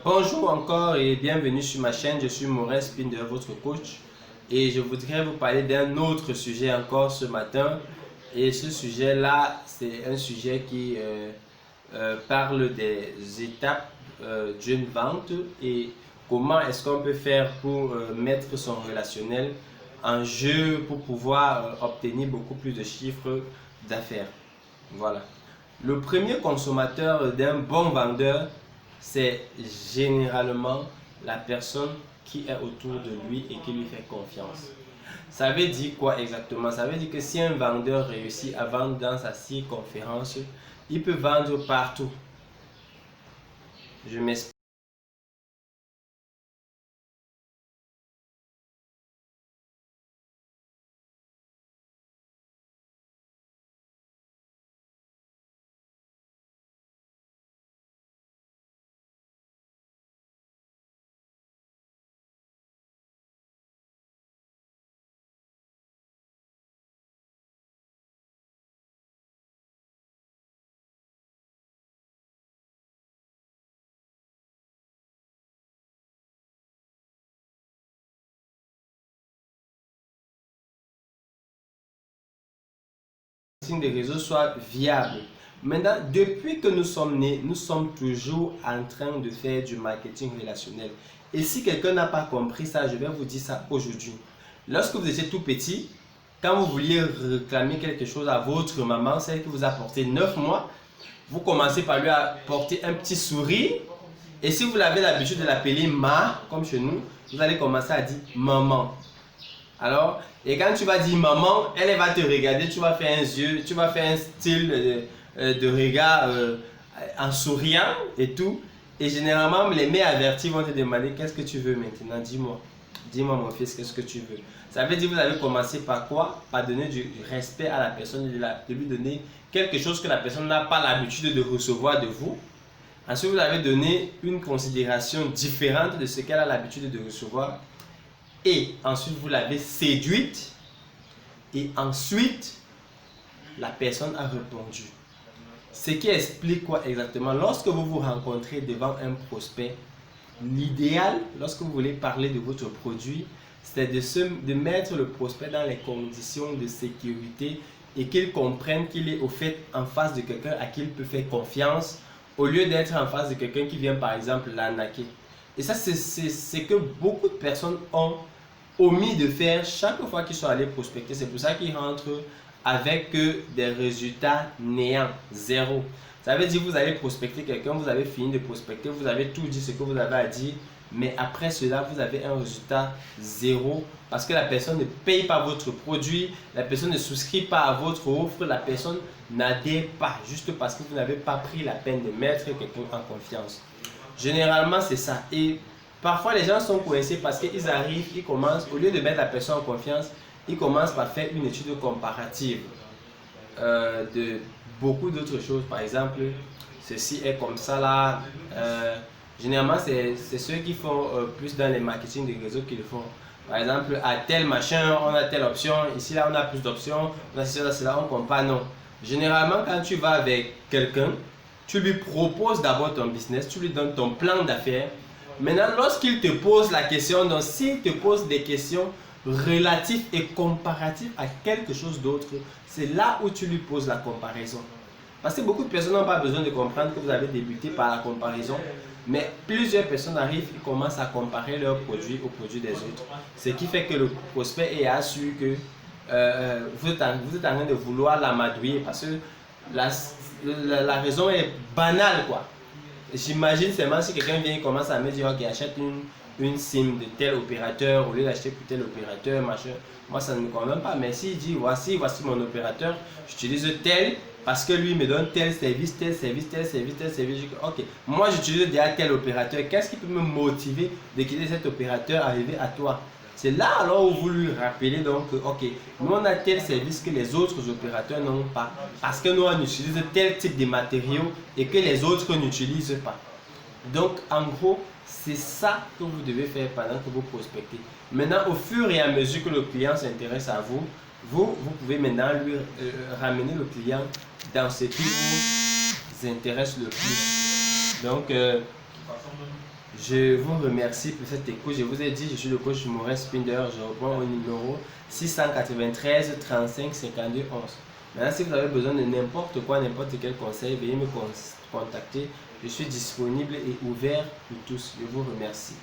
Bonjour encore et bienvenue sur ma chaîne. Je suis Maurice Pinder, votre coach, et je voudrais vous parler d'un autre sujet encore ce matin. Et ce sujet-là, c'est un sujet qui parle des étapes d'une vente et comment est-ce qu'on peut faire pour mettre son relationnel en jeu pour pouvoir obtenir beaucoup plus de chiffres d'affaires. Voilà. Le premier consommateur d'un bon vendeur, c'est généralement la personne qui est autour de lui et qui lui fait confiance. Ça veut dire quoi exactement? Ça veut dire que si un vendeur réussit à vendre dans sa circonférence, il peut vendre partout. Je m'explique. Des réseaux soit viable. Maintenant, depuis que nous sommes nés, nous sommes toujours en train de faire du marketing relationnel. Et si quelqu'un n'a pas compris ça, je vais vous dire ça aujourd'hui. Lorsque vous étiez tout petit, quand vous vouliez réclamer quelque chose à votre maman, celle qui vous a porté 9 mois, vous commencez par lui apporter un petit sourire. Et si vous avez l'habitude de l'appeler ma, comme chez nous, vous allez commencer à dire maman. Alors, et quand tu vas dire maman, elle va te regarder, tu vas faire un yeux, tu vas faire un style de regard en souriant et tout. Et généralement, les mères averties vont te demander qu'est-ce que tu veux maintenant, dis-moi. Dis-moi mon fils, qu'est-ce que tu veux? Ça veut dire que vous avez commencé par quoi? Par donner du respect à la personne, de lui donner quelque chose que la personne n'a pas l'habitude de recevoir de vous. Ensuite, vous avez donné une considération différente de ce qu'elle a l'habitude de recevoir. Et ensuite, vous l'avez séduite. Et ensuite, la personne a répondu. Ce qui explique quoi exactement? Lorsque vous vous rencontrez devant un prospect, l'idéal, lorsque vous voulez parler de votre produit, c'est de mettre le prospect dans les conditions de sécurité et qu'il comprenne qu'il est au fait en face de quelqu'un à qui il peut faire confiance au lieu d'être en face de quelqu'un qui vient par exemple l'arnaquer. Et ça, c'est ce que beaucoup de personnes ont omis de faire chaque fois qu'ils sont allés prospecter. C'est pour ça qu'ils rentrent avec des résultats néants, zéro. Ça veut dire que vous allez prospecter quelqu'un, vous avez fini de prospecter, vous avez tout dit ce que vous avez à dire, mais après cela, vous avez un résultat zéro parce que la personne ne paye pas votre produit, la personne ne souscrit pas à votre offre, la personne n'adhère pas juste parce que vous n'avez pas pris la peine de mettre quelqu'un en confiance. Généralement, c'est ça. Et parfois, les gens sont coincés parce qu'ils arrivent, ils commencent, au lieu de mettre la personne en confiance, ils commencent par faire une étude comparative de beaucoup d'autres choses. Par exemple, ceci est comme ça là. Généralement, c'est ceux qui font plus dans les marketing des réseaux qui le font. Par exemple, à tel machin, on a telle option. Ici, là, on a plus d'options. On a cela, cela, on compare. Non. Généralement, quand tu vas avec quelqu'un, tu lui proposes d'abord ton business, tu lui donnes ton plan d'affaires. Maintenant, lorsqu'il te pose la question, donc s'il te pose des questions relatives et comparatives à quelque chose d'autre, c'est là où tu lui poses la comparaison. Parce que beaucoup de personnes n'ont pas besoin de comprendre que vous avez débuté par la comparaison, mais plusieurs personnes arrivent et commencent à comparer leurs produits aux produits des autres. Ce qui fait que le prospect est assuré que vous êtes en train de vouloir l'amadouer parce que la raison est banale, quoi. J'imagine seulement si quelqu'un vient et commence à me dire ok, achète une SIM de tel opérateur au lieu d'acheter pour tel opérateur, machin. Moi ça ne me convainc pas, mais s'il dit voici mon opérateur, j'utilise tel parce que lui me donne tel service, tel service, tel service, tel service. Ok, moi j'utilise déjà tel opérateur, qu'est-ce qui peut me motiver de quitter cet opérateur, arriver à toi? C'est là alors où vous lui rappelez donc, ok, nous on a tel service que les autres opérateurs n'ont pas parce que nous on utilise tel type de matériaux et que les autres n'utilisent pas. Donc en gros, c'est ça que vous devez faire pendant que vous prospectez. Maintenant, au fur et à mesure que le client s'intéresse à vous, vous pouvez maintenant lui ramener le client dans ce qui vous intéresse le plus. Donc, Je vous remercie pour cette écoute. Je vous ai dit, je suis le coach Maurice Spinder. Je reprends au numéro 693 35 52 11. Maintenant, si vous avez besoin de n'importe quoi, n'importe quel conseil, veuillez me contacter. Je suis disponible et ouvert pour tous. Je vous remercie.